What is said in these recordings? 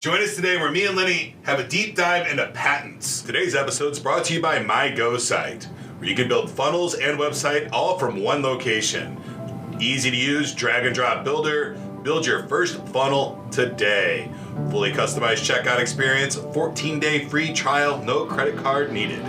Join us today where me and Lenny have a deep dive into patents. Today's episode is brought to you by MyGoSite, where you can build funnels and website all from one location. Easy to use, drag and drop builder. Build your first funnel today. Fully customized checkout experience, 14-day free trial, no credit card needed.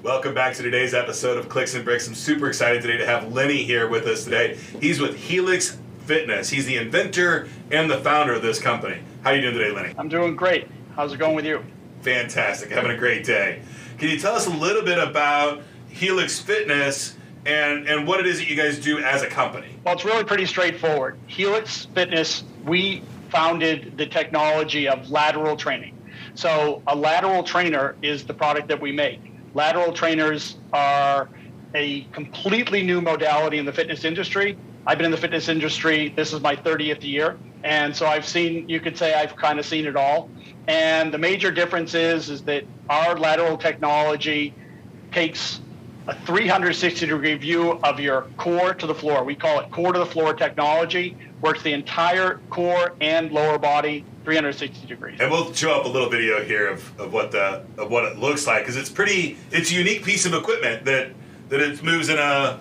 Welcome back to today's episode of Clicks and Bricks. I'm super excited today to have Lenny here with us today. He's with Helix Fitness. He's the inventor and the founder of this company. How are you doing today, Lenny? I'm doing great. How's it going with you? Fantastic. Having a great day. Can you tell us a little bit about Helix Fitness and what it is that you guys do as a company? Well, it's really pretty straightforward. Helix Fitness, we founded the technology of lateral training. So a lateral trainer is the product that we make. Lateral trainers are a completely new modality in the fitness industry. I've been in the fitness industry, this is my 30th year, and so you could say I've kind of seen it all. And the major difference is that our lateral technology takes a 360-degree view of your core to the floor. We call it core to the floor technology, works the entire core and lower body 360 degrees. And we'll show up a little video here of what it looks like, because it's a unique piece of equipment that it moves in a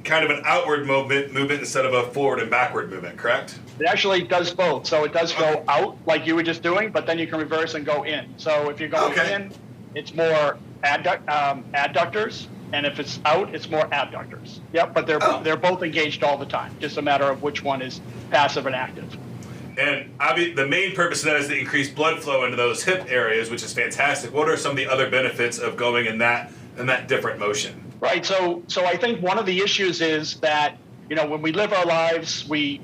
kind of an outward movement instead of a forward and backward movement, correct? It actually does both. So it does go out like you were just doing, but then you can reverse and go in. So if you're going in, it's more adductors, and if it's out, it's more abductors. Yep, but they're both engaged all the time. Just a matter of which one is passive and active. And the main purpose of that is to increase blood flow into those hip areas, which is fantastic. What are some of the other benefits of going in that different motion? Right. So I think one of the issues is that, when we live our lives, we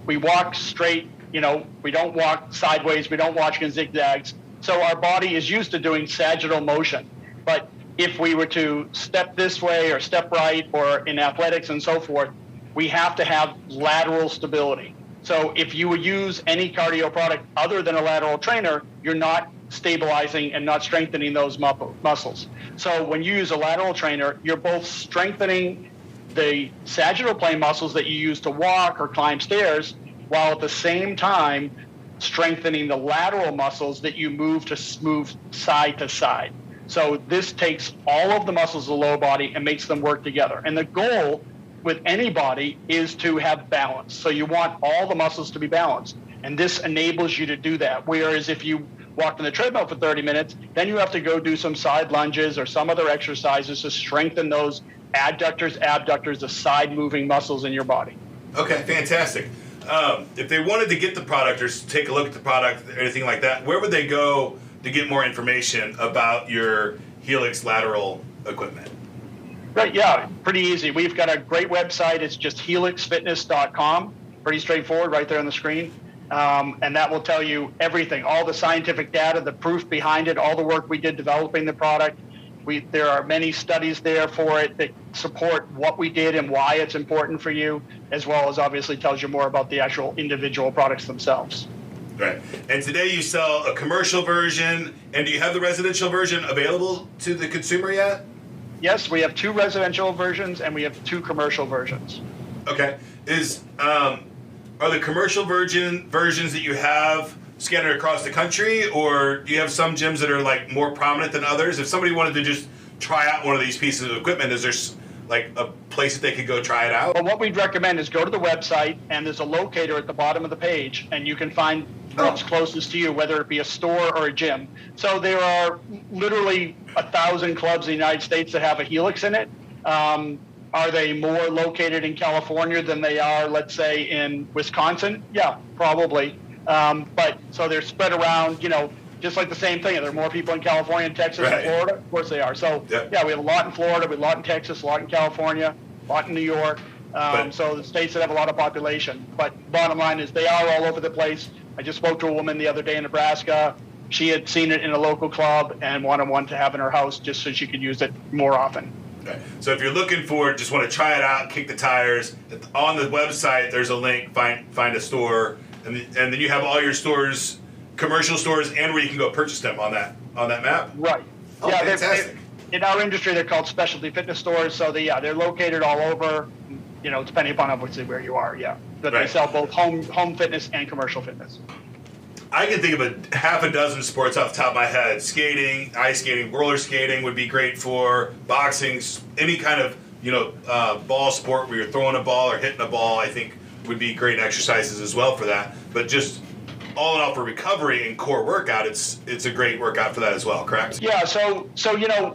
walk straight, we don't walk sideways, we don't walk in zigzags. So our body is used to doing sagittal motion. But if we were to step this way or step right, or in athletics and so forth, we have to have lateral stability. So if you would use any cardio product other than a lateral trainer, you're not stabilizing and not strengthening those muscles. So when you use a lateral trainer, you're both strengthening the sagittal plane muscles that you use to walk or climb stairs, while at the same time strengthening the lateral muscles that you move side to side. So this takes all of the muscles of the lower body and makes them work together. And the goal with any body is to have balance. So you want all the muscles to be balanced. And this enables you to do that. Whereas if you walk on the treadmill for 30 minutes, then you have to go do some side lunges or some other exercises to strengthen those adductors, abductors, the side moving muscles in your body. Okay, fantastic. If they wanted to get the product or take a look at the product or anything like that, where would they go to get more information about your Helix lateral equipment? Right, yeah, pretty easy. We've got a great website. It's just helixfitness.com. Pretty straightforward right there on the screen. And that will tell you everything, all the scientific data, the proof behind it, all the work we did developing the product. There are many studies there for it that support what we did and why it's important for you, as well as obviously tells you more about the actual individual products themselves. Right. And today you sell a commercial version, and do you have the residential version available to the consumer yet? Yes, we have 2 residential versions and we have 2 commercial versions. Okay. Are the commercial versions that you have scattered across the country, or do you have some gyms that are like more prominent than others? If somebody wanted to just try out one of these pieces of equipment, is there like a place that they could go try it out? Well, what we'd recommend is go to the website, and there's a locator at the bottom of the page, and you can find what's closest to you, whether it be a store or a gym. So there are literally 1,000 clubs in the United States that have a Helix in it. Are they more located in California than they are, let's say, in Wisconsin? Yeah, probably. But so they're spread around, just like the same thing. There are more people in California and Texas and Florida. Of course they are. So, yeah, we have a lot in Florida, we have a lot in Texas, a lot in California, a lot in New York. So the states that have a lot of population. But bottom line is they are all over the place. I just spoke to a woman the other day in Nebraska. She had seen it in a local club and wanted one to have in her house just so she could use it more often. Okay. So if you're looking for it, just want to try it out, kick the tires, on the website there's a link, find a store, and then you have all your stores, commercial stores, and where you can go purchase them on that map? Right. Oh, yeah, fantastic. In our industry, they're called specialty fitness stores, so they're located all over, depending upon obviously where you are, yeah. But Right. they sell both home fitness and commercial fitness. I can think of a half a dozen sports off the top of my head. Skating, ice skating, roller skating would be great for boxing, any kind of ball sport where you're throwing a ball or hitting a ball. I think would be great exercises as well for that. But just all in all for recovery and core workout, it's a great workout for that as well. Correct? Yeah. So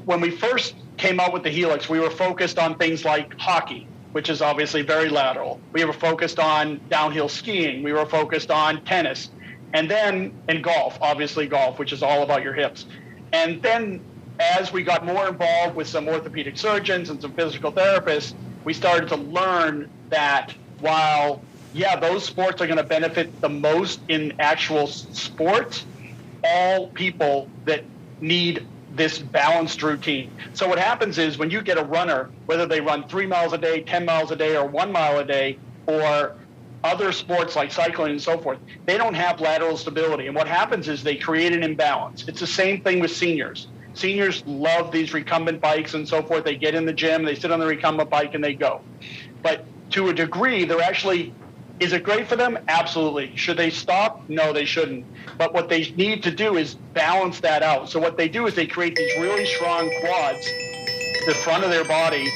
when we first came out with the Helix, we were focused on things like hockey, which is obviously very lateral. We were focused on downhill skiing. We were focused on tennis. And then in golf, obviously golf, which is all about your hips. And then as we got more involved with some orthopedic surgeons and some physical therapists, we started to learn that while, those sports are going to benefit the most in actual sports, all people that need this balanced routine. So what happens is when you get a runner, whether they run 3 miles a day, 10 miles a day, or 1 mile a day, or other sports like cycling and so forth, they don't have lateral stability. And what happens is they create an imbalance. It's the same thing with seniors. Seniors love these recumbent bikes and so forth. They get in the gym, they sit on the recumbent bike, and they go. But to a degree, is it great for them? Absolutely. Should they stop? No, they shouldn't. But what they need to do is balance that out. So what they do is they create these really strong quads, the front of their body,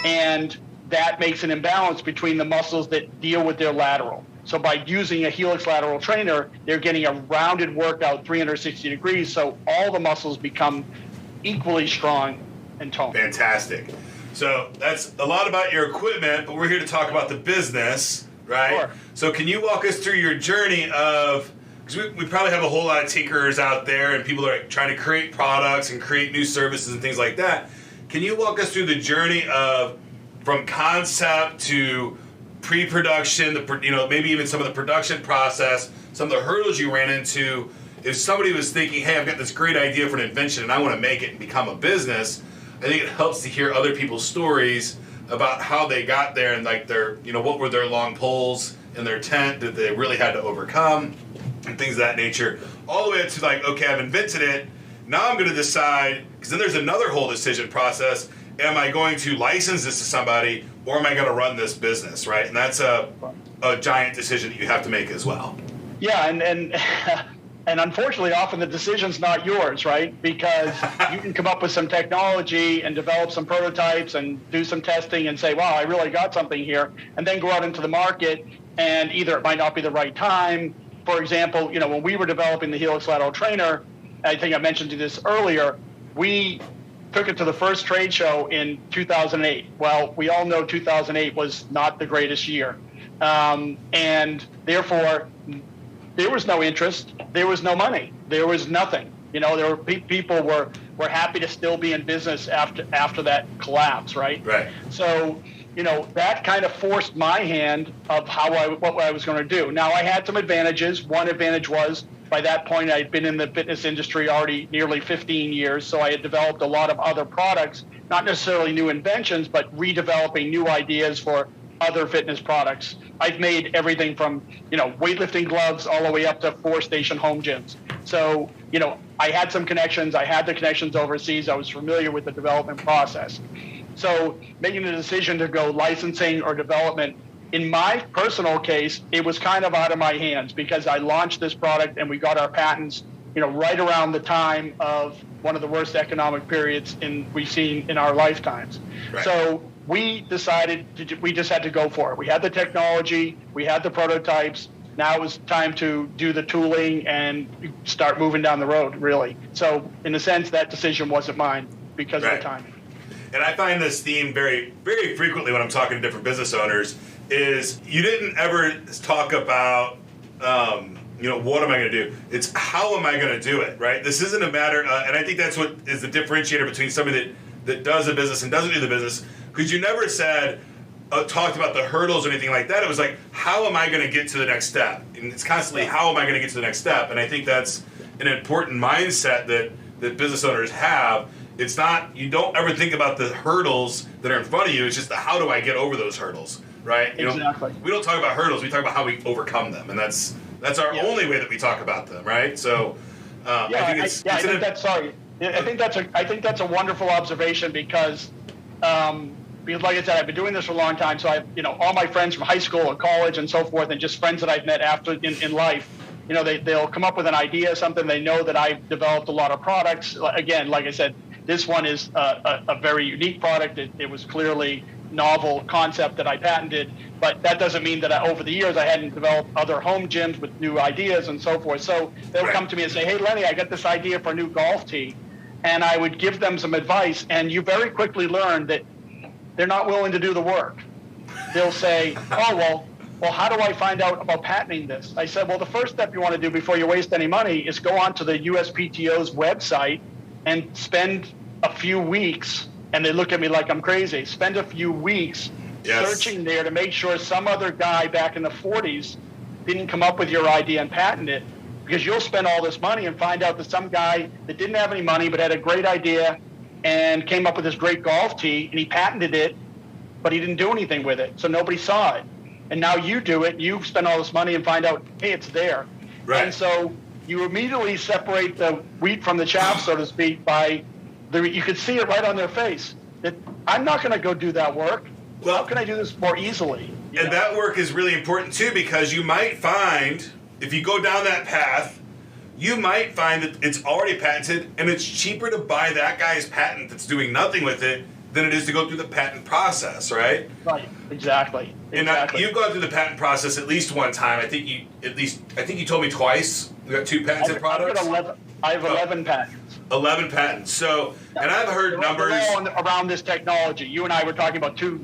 and that makes an imbalance between the muscles that deal with their lateral. So by using a Helix lateral trainer, they're getting a rounded workout 360 degrees, so all the muscles become equally strong and toned. Fantastic. So that's a lot about your equipment, but we're here to talk about the business, right? Sure. So can you walk us through your journey of, because we probably have a whole lot of tinkerers out there and people are trying to create products and create new services and things like that. Can you walk us through the journey of from concept to pre-production, maybe even some of the production process, some of the hurdles you ran into? If somebody was thinking, hey, I've got this great idea for an invention and I want to make it and become a business, I think it helps to hear other people's stories about how they got there and like what were their long poles in their tent that they really had to overcome and things of that nature, all the way up to like, okay, I've invented it. Now I'm going to decide, because then there's another whole decision process. Am I going to license this to somebody, or am I going to run this business, right? And that's a giant decision that you have to make as well. Yeah, and unfortunately, often the decision's not yours, right? Because you can come up with some technology and develop some prototypes and do some testing and say, wow, I really got something here, and then go out into the market, and either it might not be the right time. For example, when we were developing the Helix lateral trainer, I think I mentioned this earlier, we took it to the first trade show in 2008. Well, we all know 2008 was not the greatest year. And therefore, there was no interest. There was no money. There was nothing. There were people were happy to still be in business after that collapse, right? Right. So, that kind of forced my hand of what I was going to do. Now, I had some advantages. One advantage was, by that point, I had been in the fitness industry already nearly 15 years, so I had developed a lot of other products, not necessarily new inventions, but redeveloping new ideas for other fitness products. I've made everything from, weightlifting gloves all the way up to 4-station home gyms. So, I had some connections. I had the connections overseas. I was familiar with the development process. So making the decision to go licensing or development, in my personal case, it was kind of out of my hands because I launched this product and we got our patents, right around the time of one of the worst economic periods we've seen in our lifetimes. Right. So we decided we just had to go for it. We had the technology, we had the prototypes. Now it was time to do the tooling and start moving down the road, really. So in a sense, that decision wasn't mine because of the timing. And I find this theme very, very frequently when I'm talking to different business owners is you didn't ever talk about, what am I going to do? It's how am I going to do it, right? This isn't a matter, and I think that's what is the differentiator between somebody that does a business and doesn't do the business, because you never talked about the hurdles or anything like that. It was like, how am I going to get to the next step? And it's constantly, how am I going to get to the next step? And I think that's an important mindset that business owners have. It's not, you don't ever think about the hurdles that are in front of you. It's just the how do I get over those hurdles, right? Exactly. We don't talk about hurdles. We talk about how we overcome them, and that's our only way that we talk about them, right? So, I think that's a wonderful observation because, because like I said, I've been doing this for a long time. So I, all my friends from high school and college and so forth, and just friends that I've met after in life, they'll come up with an idea, something they know that I've developed a lot of products. Again, like I said, this one is a very unique product. It was clearly novel concept that I patented, but that doesn't mean that over the years I hadn't developed other home gyms with new ideas and so forth. So they'll come to me and say, hey, Lenny, I got this idea for a new golf tee. And I would give them some advice, and you very quickly learn that they're not willing to do the work. They'll say, oh, well, how do I find out about patenting this? I said, well, the first step you want to do before you waste any money is go onto the USPTO's website and spend a few weeks, and they look at me like I'm crazy, spend a few weeks searching there to make sure some other guy back in the 40s didn't come up with your idea and patent it, because you'll spend all this money and find out that some guy that didn't have any money but had a great idea and came up with this great golf tee, and he patented it, but he didn't do anything with it, so nobody saw it. And now you do it, you spend all this money and find out, hey, it's there. Right. And so you immediately separate the wheat from the chaff, so to speak, by you could see it right on their face that I'm not going to go do that work. Well, how can I do this more easily? And that work is really important too, because you might find, if you go down that path, you might find that it's already patented, and it's cheaper to buy that guy's patent that's doing nothing with it than it is to go through the patent process, right? Right, exactly. And you've gone through the patent process at least one time. I think you told me twice. You got 2 patented products. I have 11 patents. 11 patents. So, and I've heard numbers around this technology. You and I were talking about two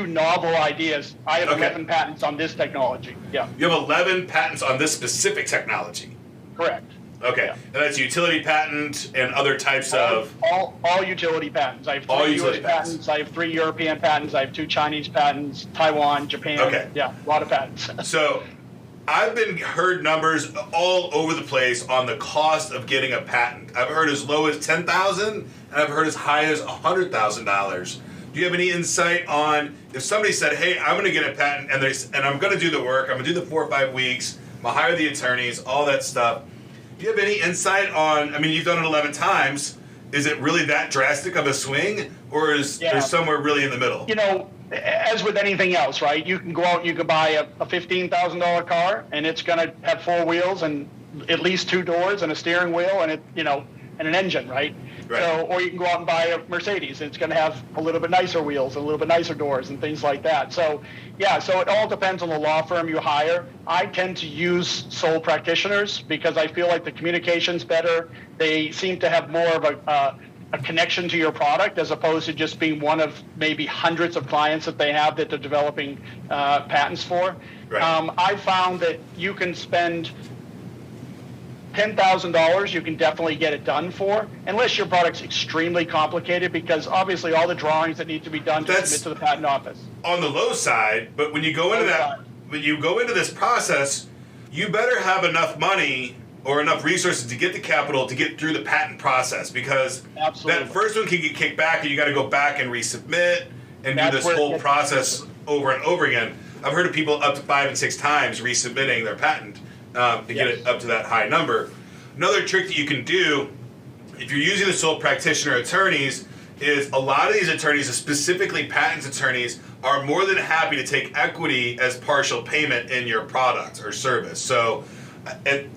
novel ideas. I have 11 patents on this technology. Yeah. You have 11 patents on this specific technology. Correct. Okay, Yeah. And that's utility patent and other types of... All utility patents. I have 3 US patents. I have 3 European patents. I have 2 Chinese patents, Taiwan, Japan. Okay. Yeah, a lot of patents. So I've heard numbers all over the place on the cost of getting a patent. I've heard as low as $10,000, and I've heard as high as $100,000. Do you have any insight on if somebody said, hey, I'm going to get a patent, and I'm going to do the work, I'm going to do the 4 or 5 weeks, I'm going to hire the attorneys, all that stuff. Do you have any insight on, I mean, you've done it 11 times. Is it really that drastic of a swing, or is there somewhere really in the middle? As with anything else, right? You can go out, you can buy a $15,000 car, and it's going to have 4 wheels and at least 2 doors and a steering wheel and and an engine, right? So, or you can go out and buy a Mercedes, and it's going to have a little bit nicer wheels and a little bit nicer doors and things like that. So, so it all depends on the law firm you hire. I tend to use sole practitioners because I feel like the communication's better. They seem to have more of a connection to your product as opposed to just being one of maybe hundreds of clients that they have that they're developing patents for. Right. I've found that you can spend $10,000, you can definitely get it done for, unless your product's extremely complicated, because obviously all the drawings that need to be done to submit to the patent office. On the low side, but when you go into this process, you better have enough money or enough resources to get the capital to get through the patent process, because that first one can get kicked back, and you got to go back and resubmit and do this whole process over and over again. I've heard of people up to 5 and 6 times resubmitting their patent. To get it up to that high number. Another trick that you can do, if you're using the sole practitioner attorneys, is a lot of these attorneys, specifically patent attorneys, are more than happy to take equity as partial payment in your product or service. So, and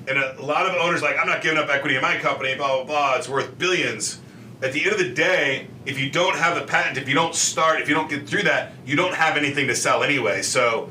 a lot of owners are like, I'm not giving up equity in my company, blah, blah, blah, it's worth billions. At the end of the day, if you don't have the patent, if you don't get through that, you don't have anything to sell anyway. So,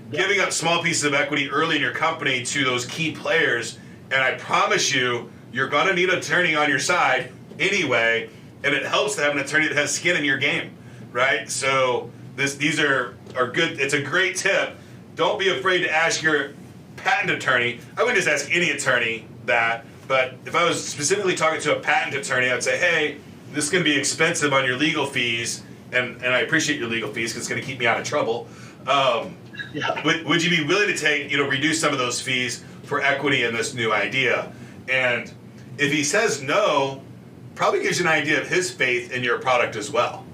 giving up small pieces of equity early in your company to those key players, and I promise you, you're going to need an attorney on your side anyway, and it helps to have an attorney that has skin in your game, right? So these are good. It's a great tip. Don't be afraid to ask your patent attorney. I wouldn't just ask any attorney that, but if I was specifically talking to a patent attorney, I'd say, hey, this is going to be expensive on your legal fees, and I appreciate your legal fees because it's going to keep me out of trouble. Would you be willing to take, reduce some of those fees for equity in this new idea? And if he says no, probably gives you an idea of his faith in your product as well.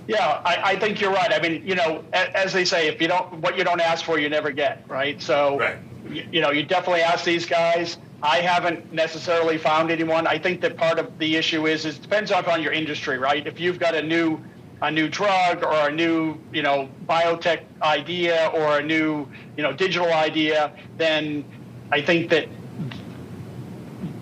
Yeah, I think you're right. I mean, as they say, what you don't ask for, you never get, right? So, you definitely ask these guys. I haven't necessarily found anyone. I think that part of the issue is it depends on your industry, right? If you've got a new drug or a new, biotech idea or a new, digital idea, then I think that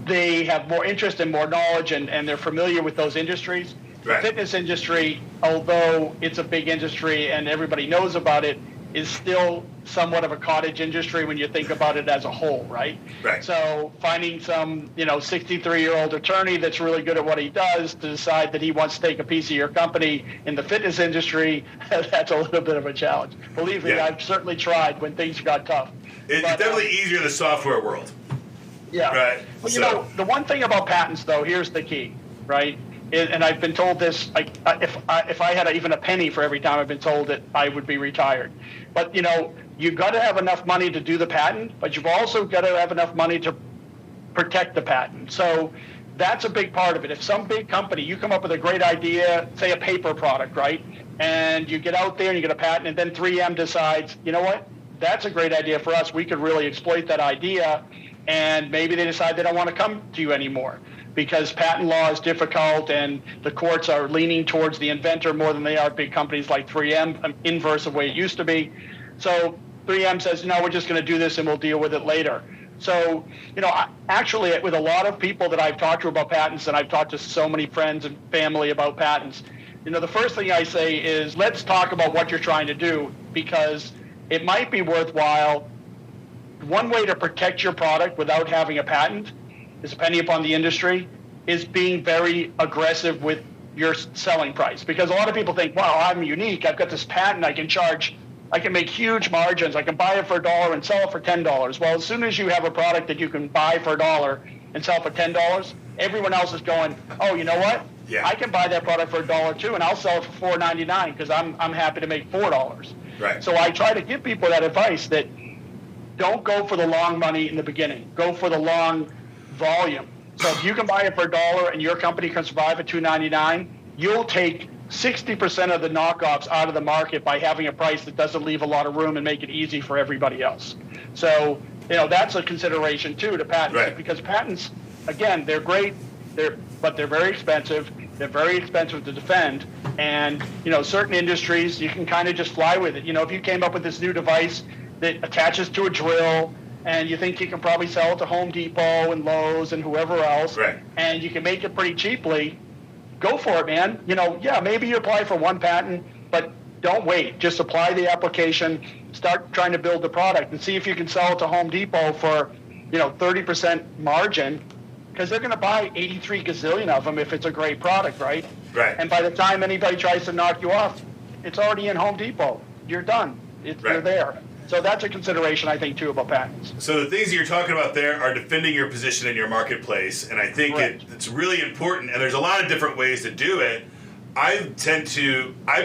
they have more interest and more knowledge and they're familiar with those industries. Right. The fitness industry, although it's a big industry and everybody knows about it, is still somewhat of a cottage industry when you think about it as a whole, right? Right. So finding some, 63-year-old attorney that's really good at what he does to decide that he wants to take a piece of your company in the fitness industry, that's a little bit of a challenge. Believe me, I've certainly tried when things got tough. It's definitely easier in the software world. Yeah. Right. Well, the one thing about patents, though, here's the key, right? And I've been told this, if I had even a penny for every time I've been told that I would be retired. But, you've got to have enough money to do the patent, but you've also got to have enough money to protect the patent. So that's a big part of it. If some big company, you come up with a great idea, say a paper product, right? And you get out there and you get a patent, and then 3M decides, you know what? That's a great idea for us. We could really exploit that idea. And maybe they decide they don't want to come to you anymore because patent law is difficult and the courts are leaning towards the inventor more than they are big companies like 3M, inverse of the way it used to be. So 3M says, no, we're just going to do this and we'll deal with it later. So, actually with a lot of people that I've talked to about patents, and I've talked to so many friends and family about patents, the first thing I say is let's talk about what you're trying to do because it might be worthwhile. One way to protect your product without having a patent, is depending upon the industry, is being very aggressive with your selling price. Because a lot of people think, wow, I'm unique. I've got this patent. I can make huge margins. I can buy it for $1 and sell it for $10. Well, as soon as you have a product that you can buy for $1 and sell for $10, everyone else is going, oh, you know what? Yeah. I can buy that product for $1 too, and I'll sell it for $4.99 because I'm happy to make $4. Right. So I try to give people that advice that don't go for the long money in the beginning. Go for the long volume. So if you can buy it for $1 and your company can survive at $2.99, you'll take 60% of the knockoffs out of the market by having a price that doesn't leave a lot of room and make it easy for everybody else. So, that's a consideration too to patents. Right. Because patents, again, they're great, but they're very expensive. They're very expensive to defend. And, certain industries, you can kind of just fly with it. If you came up with this new device that attaches to a drill and you think you can probably sell it to Home Depot and Lowe's and whoever else, right, and you can make it pretty cheaply, go for it, man. Maybe you apply for one patent, but don't wait. Just apply the application, start trying to build the product and see if you can sell it to Home Depot for, 30% margin, because they're going to buy 83 gazillion of them if it's a great product, right? Right. And by the time anybody tries to knock you off, it's already in Home Depot. You're done. You're there. So that's a consideration, I think, too, about patents. So the things that you're talking about there are defending your position in your marketplace, and I think it's really important, and there's a lot of different ways to do it. I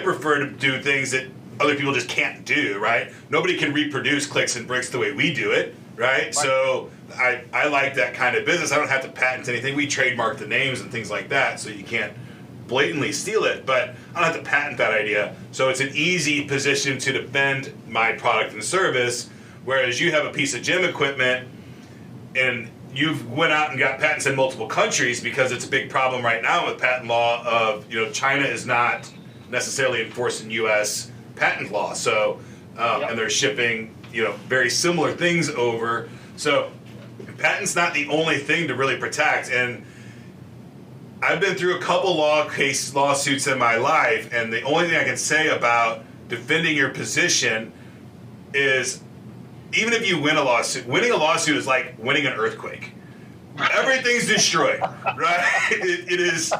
prefer to do things that other people just can't do, right? Nobody can reproduce clicks and bricks the way we do it, right? So I like that kind of business. I don't have to patent anything. We trademark the names and things like that, so you can't blatantly steal it, but I don't have to patent that idea. So it's an easy position to defend my product and service, whereas you have a piece of gym equipment and you've went out and got patents in multiple countries because it's a big problem right now with patent law of, China is not necessarily enforcing U.S. patent law. So, and they're shipping, very similar things over. So patent's not the only thing to really protect. And I've been through a couple lawsuits in my life, and the only thing I can say about defending your position is even if you win a lawsuit, winning a lawsuit is like winning an earthquake. Everything's destroyed, right? It is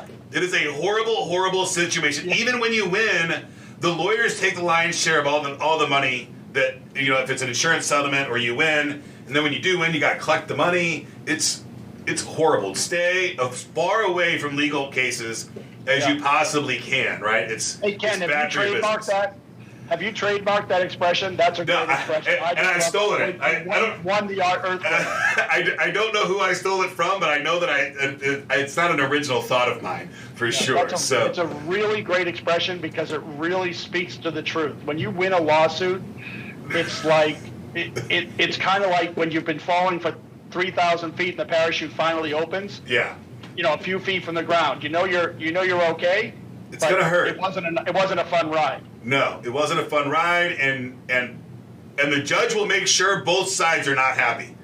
a horrible, horrible situation. Even when you win, the lawyers take the lion's share of all the money that, if it's an insurance settlement or you win, and then when you do win, you got to collect the money. It's horrible. Stay as far away from legal cases as you possibly can, right? Hey, Ken, have you trademarked that? Have you trademarked that expression? That's a great expression. I've stolen it. I don't won the earthquake. I don't know who I stole it from, but I know that it's not an original thought of mine for sure. It's a really great expression because it really speaks to the truth. When you win a lawsuit, it's like it's kind of like when you've been falling for 3,000 feet and the parachute finally opens, Yeah. a few feet from the ground, you're okay. It's gonna hurt. It wasn't a fun ride. No, it wasn't a fun ride, and the judge will make sure both sides are not happy.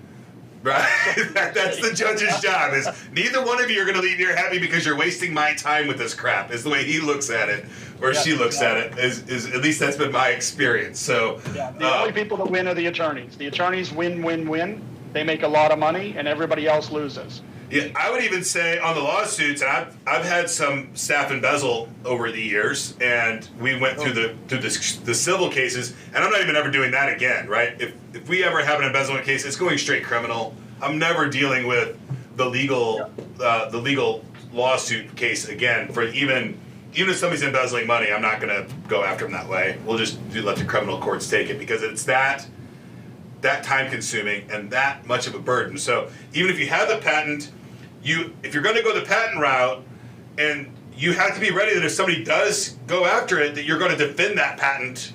Right? That's the judge's job. Is neither one of you are going to leave here happy because you're wasting my time with this crap. Is the way he looks at it, or she looks at it. Is at least that's been my experience. So the only people that win are the attorneys. The attorneys win. They make a lot of money, and everybody else loses. Yeah, I would even say on the lawsuits, and I've had some staff embezzle over the years, and we went through the civil cases, and I'm not even ever doing that again, right? If we ever have an embezzlement case, it's going straight criminal. I'm never dealing with the legal lawsuit case again. For even if somebody's embezzling money, I'm not going to go after them that way. We'll just let the criminal courts take it because it's that time consuming and that much of a burden. So even if you have the patent, if you're going to go the patent route, and you have to be ready that if somebody does go after it, that you're going to defend that patent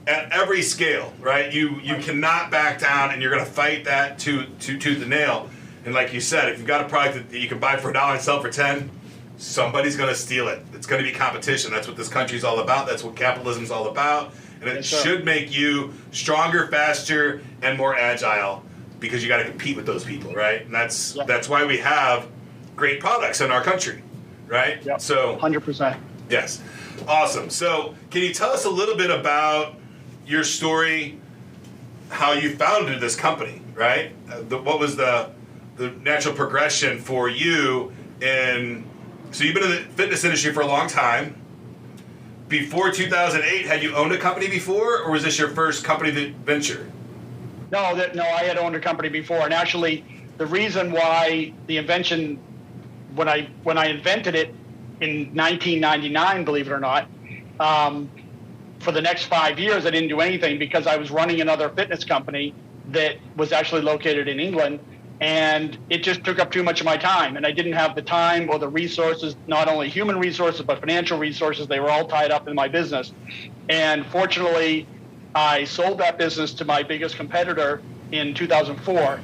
at every scale, right? You cannot back down, and you're going to fight that tooth and nail. And like you said, if you've got a product that you can buy for $1 and sell for 10, somebody's going to steal it. It's going to be competition. That's what this country's all about. That's what capitalism's all about. And it should make you stronger, faster, and more agile, because you got to compete with those people, right? And that's why we have great products in our country, right? Yep. So 100%. Yes, awesome. So can you tell us a little bit about your story, how you founded this company, right? What was the natural progression for you? So you've been in the fitness industry for a long time. Before 2008, had you owned a company before, or was this your first company venture? No, I had owned a company before, and actually, the reason why the invention, when I invented it in 1999, believe it or not, for the next 5 years, I didn't do anything because I was running another fitness company that was actually located in England, and it just took up too much of my time, and I didn't have the time or the resources, not only human resources, but financial resources. They were all tied up in my business. And fortunately, I sold that business to my biggest competitor in 2004.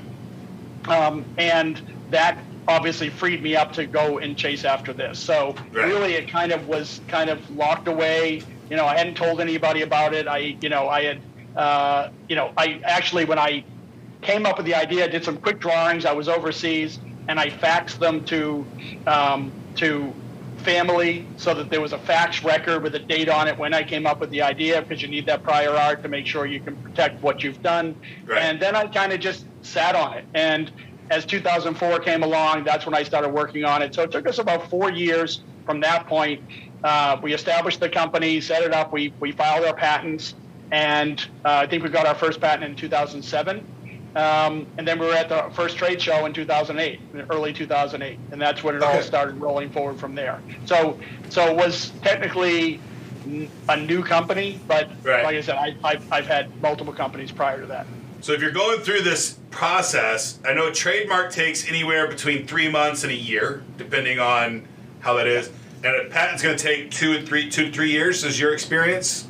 And that obviously freed me up to go and chase after this. So really it was locked away. I hadn't told anybody about it. I actually, when I came up with the idea, I did some quick drawings. I was overseas, and I faxed them to family so that there was a fax record with a date on it when I came up with the idea, because you need that prior art to make sure you can protect what you've done. Right. And then I kind of just sat on it. And as 2004 came along, that's when I started working on it. So it took us about 4 years from that point. We established the company, set it up, we filed our patents, and I think we got our first patent in 2007. And then we were at the first trade show in 2008, early 2008, and that's when it all started rolling forward from there. So it was technically a new company, but like I said, I've had multiple companies prior to that. So if you're going through this process, I know a trademark takes anywhere between 3 months and a year, depending on how that is, and a patent's going to take 2 to 3 years. Is your experience?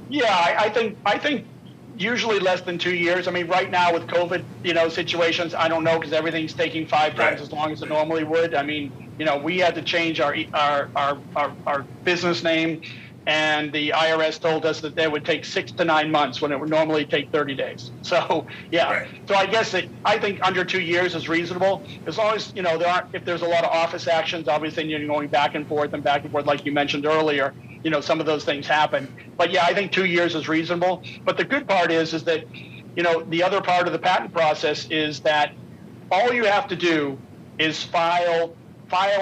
Yeah, I think usually less than 2 years. I mean, right now with COVID, situations, I don't know, because everything's taking 5 times as long as it normally would. I mean, we had to change our business name, and the IRS told us that they would take 6 to 9 months when it would normally take 30 days. So, yeah. Right. So I guess I think under 2 years is reasonable, as long as, if there's a lot of office actions, obviously you're going back and forth like you mentioned earlier. Some of those things happen. But yeah, I think 2 years is reasonable. But the good part is that, the other part of the patent process is that all you have to do is file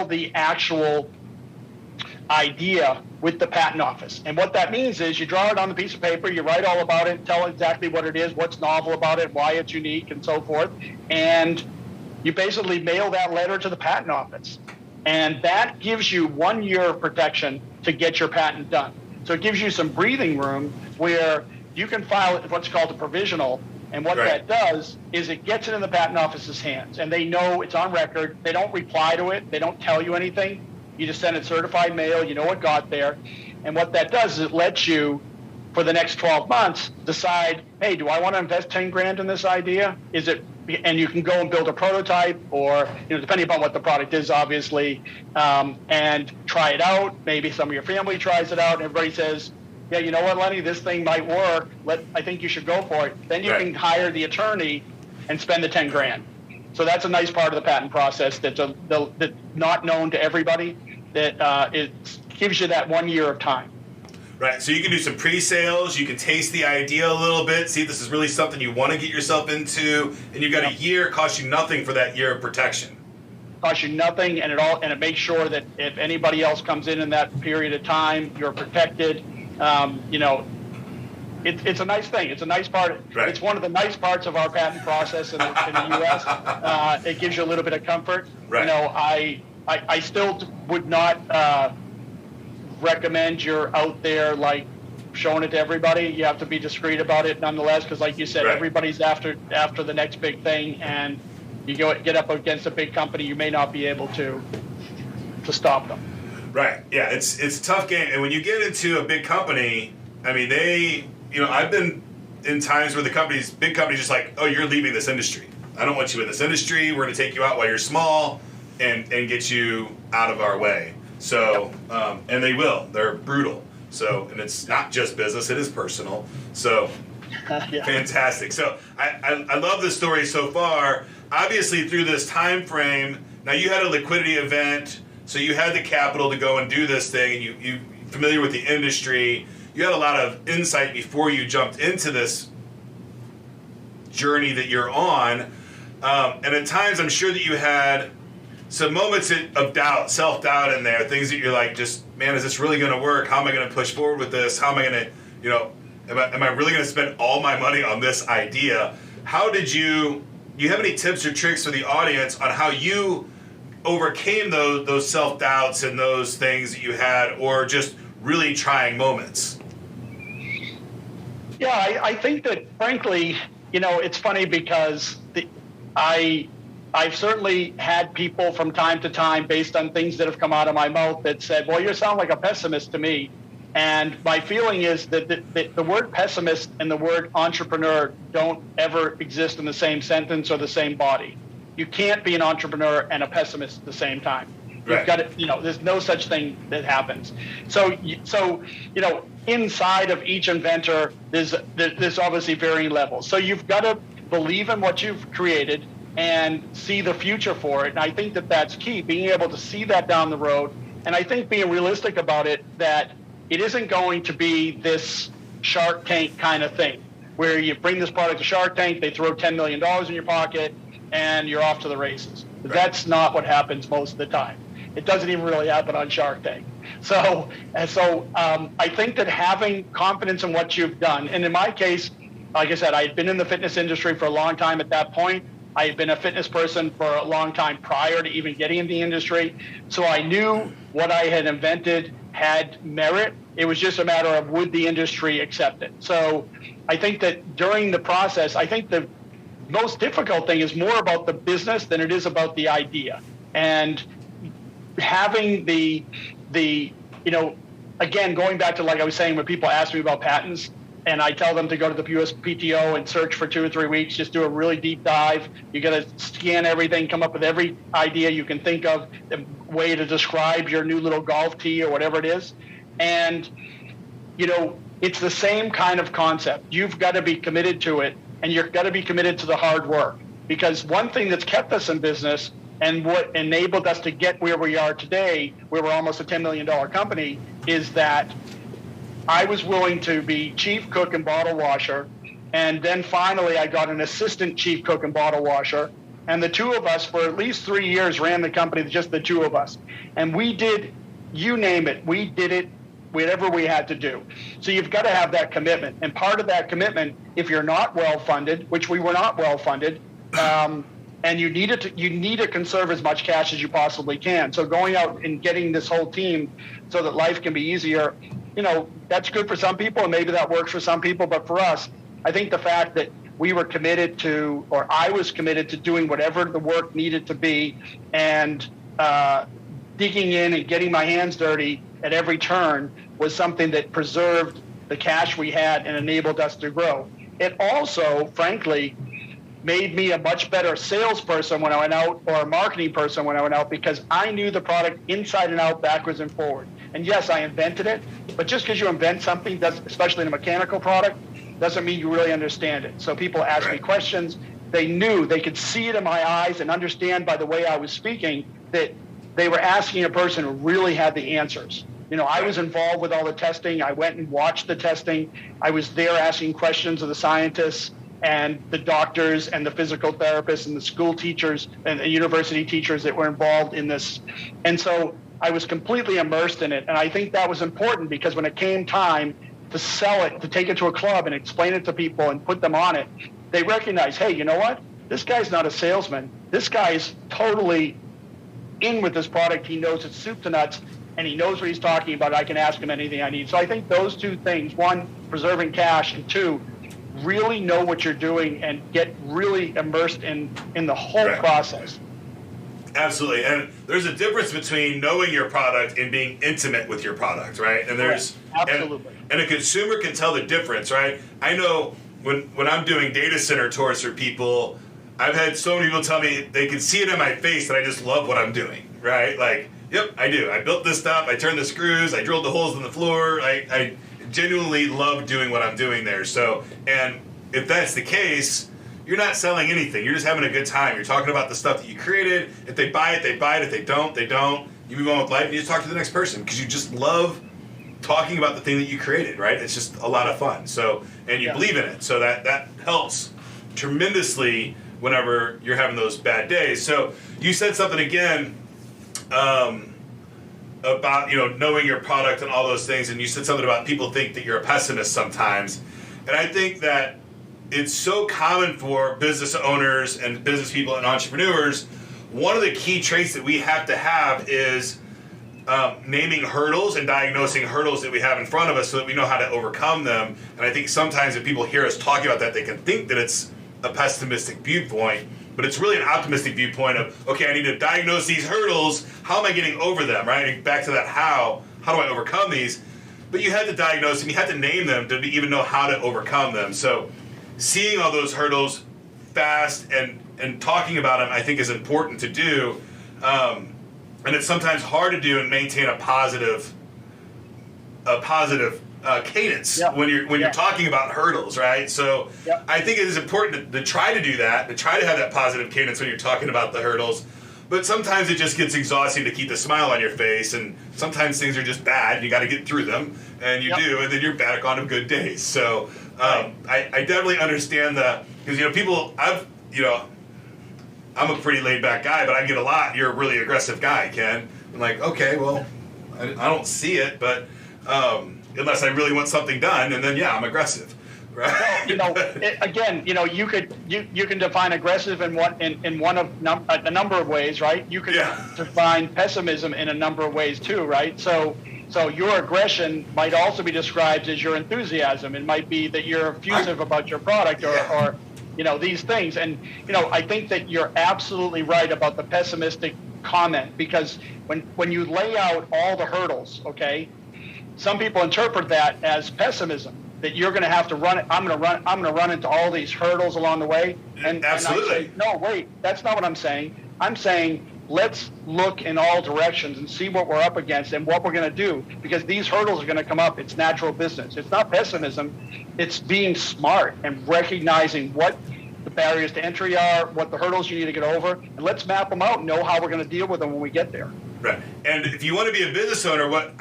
the actual idea with the patent office. And what that means is you draw it on the piece of paper, you write all about it, tell exactly what it is, what's novel about it, why it's unique, and so forth. And you basically mail that letter to the patent office. And that gives you 1 year of protection to get your patent done. So it gives you some breathing room where you can file what's called a provisional. And what that does is it gets it in the patent office's hands. And they know it's on record. They don't reply to it. They don't tell you anything. You just send it certified mail. You know it got there. And what that does is it lets you, for the next 12 months, decide, hey, do I want to invest 10 grand in this idea? Is it and you can go and build a prototype, or depending upon what the product is, obviously, and try it out. Maybe some of your family tries it out, and everybody says, "Yeah, you know what, Lenny, this thing might work. I think you should go for it." Then you can hire the attorney and spend the 10 grand. So that's a nice part of the patent process that's not known to everybody. That it gives you that 1 year of time. Right, so you can do some pre-sales, you can taste the idea a little bit, see if this is really something you want to get yourself into, and you've got a year, costs you nothing for that year of protection. Costs you nothing, and it makes sure that if anybody else comes in that period of time, you're protected. It's a nice thing. It's a nice part. Right. It's one of the nice parts of our patent process in the U.S. It gives you a little bit of comfort. Right. I still would not recommend you're out there like showing it to everybody. You have to be discreet about it nonetheless, because like you said, everybody's after the next big thing, and you get up against a big company, you may not be able to stop them. Right. Yeah, it's a tough game, and when you get into a big company, I mean, I've been in times where big companies just like, "Oh, you're leaving this industry. I don't want you in this industry. We're going to take you out while you're small and get you out of our way." So, and they will. They're brutal. So, and it's not just business; it is personal. So, fantastic. So, I love this story so far. Obviously, through this time frame, now you had a liquidity event, so you had the capital to go and do this thing, and you familiar with the industry. You had a lot of insight before you jumped into this journey that you're on, and at times, I'm sure that you had some moments of doubt, self-doubt in there, things that you're like, man, is this really going to work? How am I going to push forward with this? How am I going to, am I really going to spend all my money on this idea? How did do you have any tips or tricks for the audience on how you overcame those self-doubts and those things that you had, or just really trying moments? Yeah, I think that, frankly, it's funny because I've certainly had people from time to time, based on things that have come out of my mouth, that said, "Well, you sound like a pessimist to me." And my feeling is that the word pessimist and the word entrepreneur don't ever exist in the same sentence or the same body. You can't be an entrepreneur and a pessimist at the same time. Right. You've got to, there's no such thing that happens. So inside of each inventor, there's obviously varying levels. So you've got to believe in what you've created and see the future for it. And I think that that's key, being able to see that down the road. And I think being realistic about it, that it isn't going to be this Shark Tank kind of thing, where you bring this product to Shark Tank, they throw $10 million in your pocket, and you're off to the races. Right. That's not what happens most of the time. It doesn't even really happen on Shark Tank. So I think that having confidence in what you've done, and in my case, like I said, I had been in the fitness industry for a long time at that point. I had been a fitness person for a long time prior to even getting in the industry. So I knew what I had invented had merit. It was just a matter of, would the industry accept it? So I think that during the process, I think the most difficult thing is more about the business than it is about the idea. And having the again, going back to, like I was saying, when people ask me about patents, and I tell them to go to the USPTO and search for 2 or 3 weeks, just do a really deep dive. You got to scan everything, come up with every idea you can think of, a way to describe your new little golf tee or whatever it is. And, it's the same kind of concept. You've got to be committed to it, and you've got to be committed to the hard work. Because one thing that's kept us in business and what enabled us to get where we are today, where we're almost a $10 million company, is that I was willing to be chief cook and bottle washer, and then finally I got an assistant chief cook and bottle washer, and the two of us for at least 3 years ran the company, just the two of us. And we did, you name it, we did it, whatever we had to do. So you've got to have that commitment. And part of that commitment, if you're not well-funded, which we were not well-funded, and you need to conserve as much cash as you possibly can. So going out and getting this whole team so that life can be easier, that's good for some people, and maybe that works for some people. But for us, I think the fact that we were committed to, or I was committed to doing whatever the work needed to be, and digging in and getting my hands dirty at every turn, was something that preserved the cash we had and enabled us to grow. It also, frankly, made me a much better salesperson when I went out, or a marketing person when I went out, because I knew the product inside and out, backwards and forward. And yes, I invented it, but just because you invent something, especially in a mechanical product, doesn't mean you really understand it. So people ask me questions. They could see it in my eyes and understand by the way I was speaking that they were asking a person who really had the answers. I was involved with all the testing. I went and watched the testing. I was there asking questions of the scientists and the doctors and the physical therapists and the school teachers and the university teachers that were involved in this. And so I was completely immersed in it. And I think that was important, because when it came time to sell it, to take it to a club and explain it to people and put them on it, they recognized, hey, you know what? This guy's not a salesman. This guy's totally in with this product. He knows it's soup to nuts, and he knows what he's talking about. I can ask him anything I need. So I think those two things, one, preserving cash, and two, really know what you're doing and get really immersed in the whole process. Absolutely. And there's a difference between knowing your product and being intimate with your product, right? And there's absolutely. And a consumer can tell the difference, right? I know when I'm doing data center tours for people, I've had so many people tell me they can see it in my face that I just love what I'm doing, right? Like, yep, I do. I built this stuff. I turned the screws. I drilled the holes in the floor. I genuinely love doing what I'm doing there. So, and if that's the case, you're not selling anything. You're just having a good time. You're talking about the stuff that you created. If they buy it, they buy it. If they don't, they don't. You move on with life and you just talk to the next person, because you just love talking about the thing that you created, right? It's just a lot of fun. So, and you believe in it. So that helps tremendously whenever you're having those bad days. So you said something again about, knowing your product and all those things. And you said something about people think that you're a pessimist sometimes. And I think that it's so common for business owners and business people and entrepreneurs. One of the key traits that we have to have is naming hurdles and diagnosing hurdles that we have in front of us so that we know how to overcome them. And I think sometimes if people hear us talking about that, they can think that it's a pessimistic viewpoint, but it's really an optimistic viewpoint of, okay, I need to diagnose these hurdles. How am I getting over them, right? Back to that how do I overcome these? But you had to diagnose them, you had to name them to even know how to overcome them. So seeing all those hurdles fast and talking about them, I think, is important to do. And it's sometimes hard to do and maintain a positive cadence when you're talking about hurdles, right? So I think it is important to try to do that, to try to have that positive cadence when you're talking about the hurdles. But sometimes it just gets exhausting to keep the smile on your face, and sometimes things are just bad. You got to get through them, and you do, and then you're back on to good days. So I definitely understand because people, I'm a pretty laid back guy, but I get a lot. You're a really aggressive guy, Ken. I'm like, okay, well, I don't see it, but unless I really want something done, and then I'm aggressive. Right. You can define aggressive in a number of ways, right? You can define pessimism in a number of ways too, right? So your aggression might also be described as your enthusiasm. It might be that you're effusive about your product or these things. And I think that you're absolutely right about the pessimistic comment, because when you lay out all the hurdles, okay, some people interpret that as pessimism. That you're going to have to run it. I'm going to run into all these hurdles along the way. And absolutely. And I say, no, wait, that's not what I'm saying. I'm saying let's look in all directions and see what we're up against and what we're going to do, because these hurdles are going to come up. It's natural business. It's not pessimism. It's being smart and recognizing what the barriers to entry are, what the hurdles you need to get over, and let's map them out and know how we're going to deal with them when we get there. Right. And if you want to be a business owner, what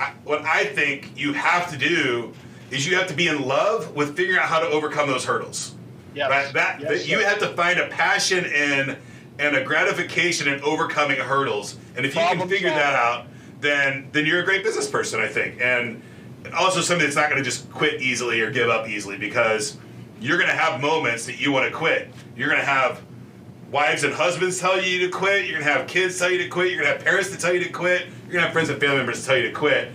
I think you have to do is you have to be in love with figuring out how to overcome those hurdles. Yes. Right? You have to find a passion in and a gratification in overcoming hurdles. And if you can figure that out, then you're a great business person, I think. And also somebody that's not going to just quit easily or give up easily, because you're going to have moments that you want to quit. You're going to have wives and husbands tell you to quit. You're going to have kids tell you to quit. You're going to have parents to tell you to quit. You're going to have friends and family members tell you to quit.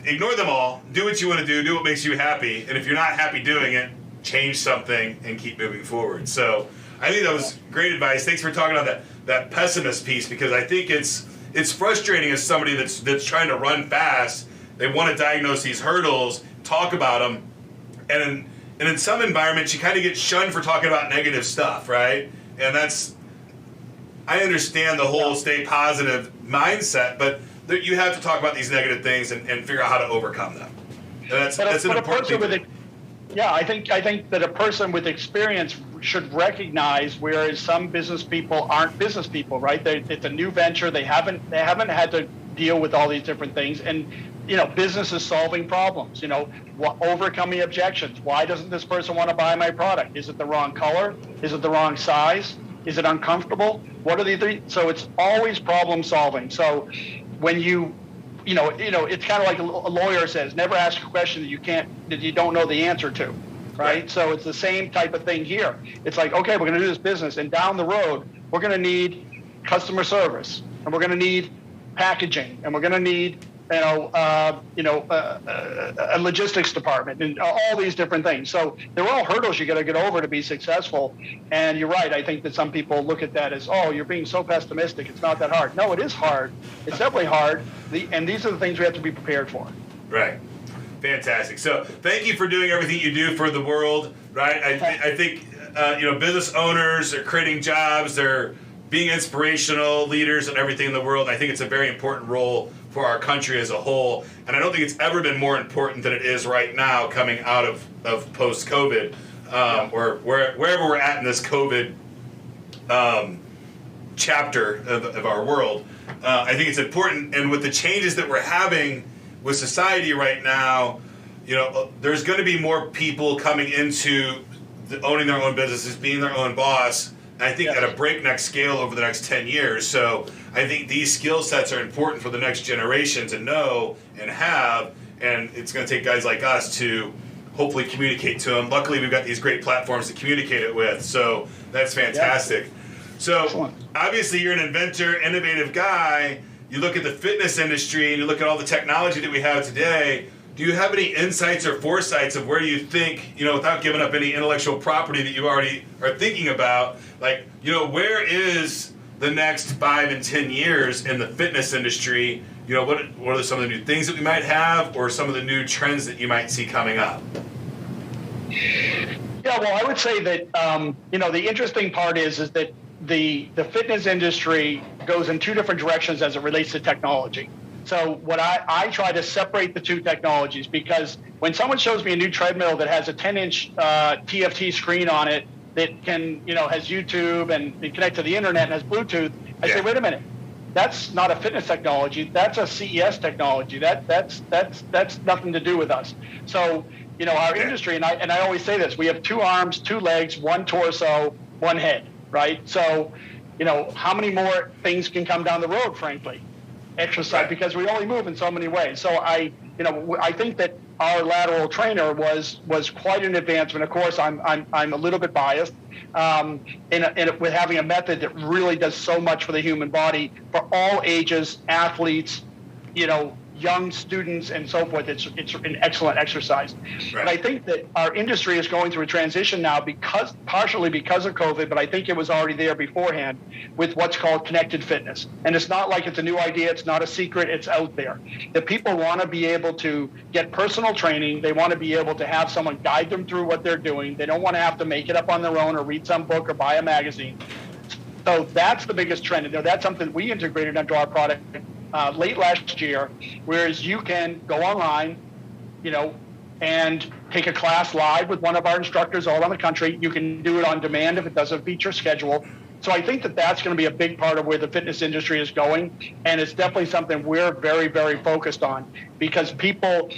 Ignore them all. Do what you want to do. Do what makes you happy. And if you're not happy doing it, change something and keep moving forward. So I think that was great advice. Thanks for talking about that pessimist piece, because I think it's frustrating as somebody that's trying to run fast. They want to diagnose these hurdles, talk about them, and And in some environments, you kind of get shunned for talking about negative stuff, right? And I understand the whole stay positive mindset, but you have to talk about these negative things and figure out how to overcome them. And that's an important thing. I think that a person with experience should recognize, whereas some business people aren't business people, right? It's a new venture. They haven't had to deal with all these different things, and business is solving problems. Overcoming objections. Why doesn't this person want to buy my product? Is it the wrong color? Is it the wrong size? Is it uncomfortable? What are the three? So it's always problem solving. So when it's kind of like a lawyer says, never ask a question that you don't know the answer to, right? So it's the same type of thing here. It's like, okay, we're going to do this business, and down the road, we're going to need customer service, and we're going to need packaging, and we're going to need a logistics department, and all these different things. So they're all hurdles you got to get over to be successful. And you're right. I think that some people look at that as, oh, you're being so pessimistic. It's not that hard. No, it is hard. It's definitely hard. And these are the things we have to be prepared for. Right. Fantastic. So thank you for doing everything you do for the world. Right. I think business owners are creating jobs. They're being inspirational leaders and everything in the world. I think it's a very important role for our country as a whole, and I don't think it's ever been more important than it is right now, coming out of post-COVID, or wherever we're at in this COVID chapter of our world. I think it's important, and with the changes that we're having with society right now, there's going to be more people coming into owning their own businesses, being their own boss. I think at a breakneck scale over the next 10 years. So I think these skill sets are important for the next generation to know and have, and it's going to take guys like us to hopefully communicate to them. Luckily, we've got these great platforms to communicate it with, so that's fantastic. Yeah. So excellent. Obviously, you're an inventor, innovative guy. You look at the fitness industry and you look at all the technology that we have today. Do you have any insights or foresights of where you think, without giving up any intellectual property that you already are thinking about, where is the next 5 and 10 years in the fitness industry? What are some of the new things that we might have, or some of the new trends that you might see coming up? Yeah, well, I would say that, the interesting part is that the fitness industry goes in two different directions as it relates to technology. So what I try to separate the two technologies, because when someone shows me a new treadmill that has a 10-inch TFT screen on it that can, has YouTube and connect to the internet and has Bluetooth, I say, wait a minute, that's not a fitness technology. That's a CES technology. That's nothing to do with us. So, our industry, and I always say this, we have 2 arms, 2 legs, 1 torso, 1 head, right? So, how many more things can come down the road, frankly? Exercise, because we only move in so many ways. So I think that our lateral trainer was quite an advancement. Of course, I'm a little bit biased with having a method that really does so much for the human body for all ages, athletes, young students and so forth. It's an excellent exercise. Right. And I think that our industry is going through a transition now, partially because of COVID, but I think it was already there beforehand, with what's called connected fitness. And it's not like it's a new idea. It's not a secret. It's out there. The people want to be able to get personal training. They want to be able to have someone guide them through what they're doing. They don't want to have to make it up on their own or read some book or buy a magazine. So that's the biggest trend. And that's something we integrated into our product late last year, whereas you can go online, and take a class live with one of our instructors all around the country. You can do it on demand if it doesn't feature your schedule. So I think that that's going to be a big part of where the fitness industry is going, and it's definitely something we're very, very focused on, because people,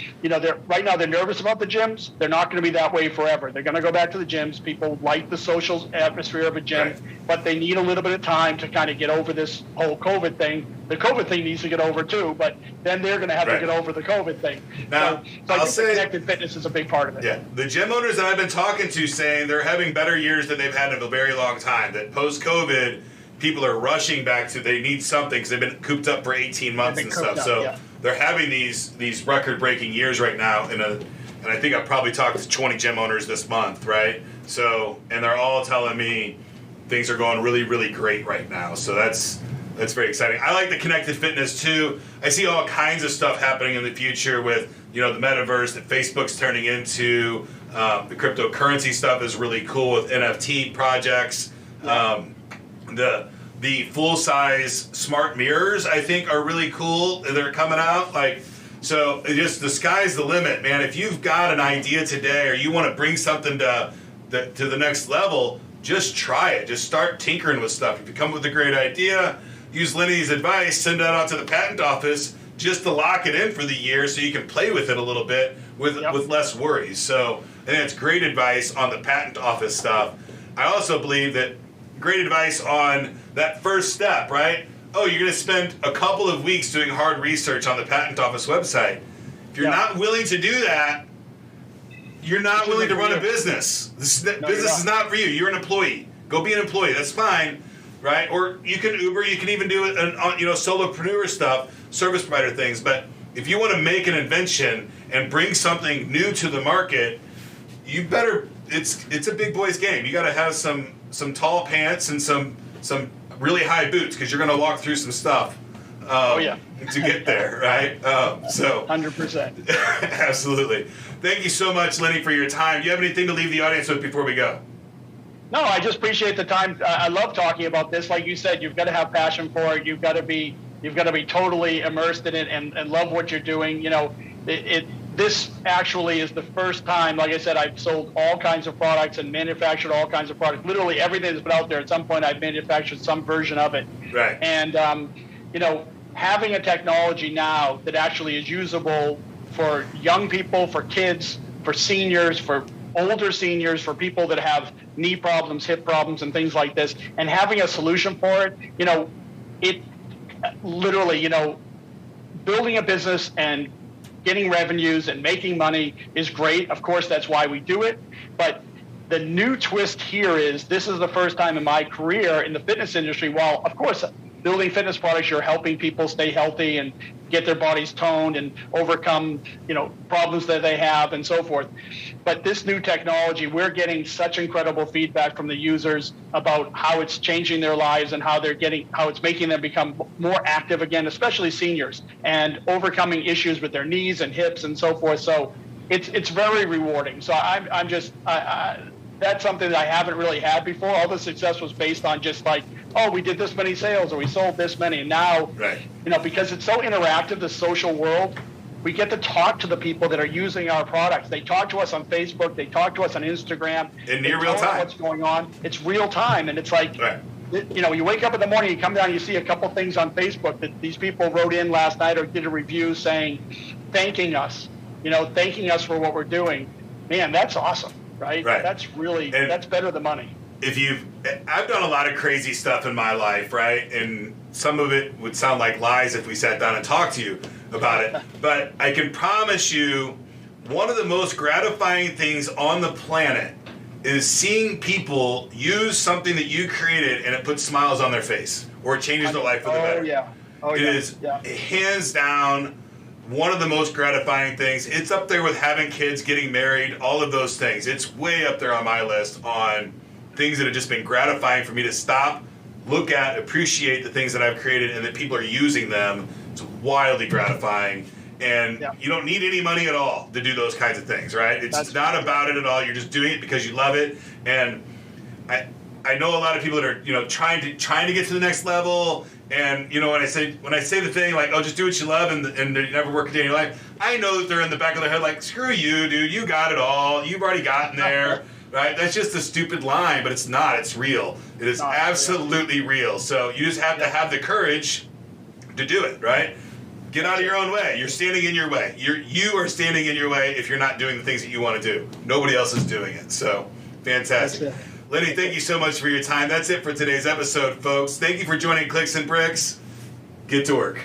right now they're nervous about the gyms. They're not going to be that way forever. They're going to go back to the gyms. People like the social atmosphere of a gym, right, but they need a little bit of time to kind of get over this whole COVID thing. The COVID thing needs to get over too, but then they're going to have to get over the COVID thing. Now, so I think connected fitness is a big part of it. Yeah, the gym owners that I've been talking to saying they're having better years than they've had in a very long time. That post-COVID, people are rushing back to, they need something because they've been cooped up for 18 months and stuff. They're having these record-breaking years right now. And I think I've probably talked to 20 gym owners this month, right? So, and they're all telling me things are going really, really great right now. So that's very exciting. I like the connected fitness too. I see all kinds of stuff happening in the future with, the metaverse that Facebook's turning into. The cryptocurrency stuff is really cool with NFT projects. The full-size smart mirrors, I think, are really cool. They're coming out. So just the sky's the limit, man. If you've got an idea today or you want to bring something to the next level, just try it. Just start tinkering with stuff. If you come up with a great idea, use Lenny's advice, send that out to the patent office just to lock it in for the year so you can play with it a little bit with less worries. So I think that's great advice on the patent office stuff. I also believe that great advice on that first step, right? Oh, you're going to spend a couple of weeks doing hard research on the patent office website. If you're not willing to do that, you're not willing to run a business. Business is not for you. You're an employee. Go be an employee. That's fine, right? Or you can Uber. You can even do solopreneur stuff, service provider things. But if you want to make an invention and bring something new to the market, you better. It's a big boy's game. You got to have some tall pants and some really high boots because you're going to walk through some stuff. To get there, right? 100%. Absolutely. Thank you so much, Lenny, for your time. Do you have anything to leave the audience with before we go? No, I just appreciate the time. I love talking about this. Like you said, you've got to have passion for it. You've got to be totally immersed in it and love what you're doing. This actually is the first time, like I said, I've sold all kinds of products and manufactured all kinds of products. Literally everything that's been out there, at some point I've manufactured some version of it. Right. And, having a technology now that actually is usable for young people, for kids, for seniors, for older seniors, for people that have knee problems, hip problems, and things like this, and having a solution for it, it literally, building a business and getting revenues and making money is great. Of course, that's why we do it. But the new twist here is this is the first time in my career in the fitness industry, while, of course, building fitness products, you're helping people stay healthy and get their bodies toned and overcome, problems that they have and so forth. But this new technology, we're getting such incredible feedback from the users about how it's changing their lives and how it's making them become more active again, especially seniors, and overcoming issues with their knees and hips and so forth. So it's very rewarding. So I'm just that's something that I haven't really had before. All the success was based on just like, oh, we did this many sales or we sold this many. And now, because it's so interactive, the social world, we get to talk to the people that are using our products. They talk to us on Facebook. They talk to us on Instagram. In near real time. What's going on. It's real time. And it's like, you wake up in the morning, you come down, you see a couple things on Facebook that these people wrote in last night or did a review saying, thanking us for what we're doing. Man, that's awesome. Right? That's really, that's better than money. I've done a lot of crazy stuff in my life, right? And some of it would sound like lies if we sat down and talked to you about it. But I can promise you, one of the most gratifying things on the planet is seeing people use something that you created and it puts smiles on their face or it changes their life for the better. It is hands down one of the most gratifying things. It's up there with having kids, getting married, all of those things. It's way up there on my list on things that have just been gratifying for me to stop, look at, appreciate the things that I've created and that people are using them. It's wildly gratifying. And you don't need any money at all to do those kinds of things, right? It's not about it at all. You're just doing it because you love it. And I know a lot of people that are, trying to get to the next level. And when I say the thing like, oh, just do what you love and you never work a day in your life, I know that they're in the back of their head like, screw you, dude, you got it all, you've already gotten there, right? That's just a stupid line, but it's not. It's real. It is absolutely real. So you just have to have the courage to do it, right? Get out of your own way. You're standing in your way. You are standing in your way if you're not doing the things that you want to do. Nobody else is doing it. So fantastic. Lenny, thank you so much for your time. That's it for today's episode, folks. Thank you for joining Clicks and Bricks. Get to work.